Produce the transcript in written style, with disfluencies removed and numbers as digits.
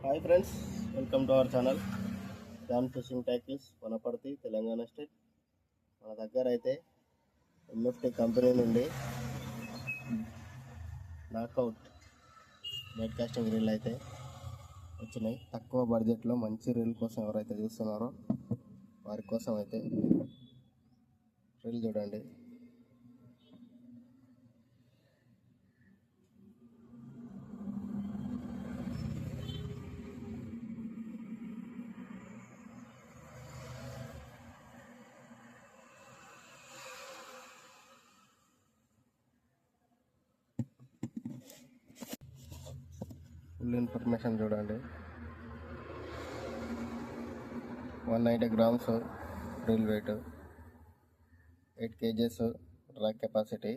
Hi friends, welcome to our channel John fishing tackles Wanaparthy Telangana state. మన దగ్గర అయితే MFT company నుండి నాకౌట్ బైట్ కాస్టింగ్ రీల్ అయితే వచ్చినాయి. తక్కువ బడ్జెట్లో మంచి రీల్ కోసం ఎవరైతే చూస్తున్నారో వారి కోసం అయితే రీల్ చూడండి. ఫుల్ ఇన్ఫర్మేషన్ చూడండి. 190 grams reel weight, 8 kgs drag capacity,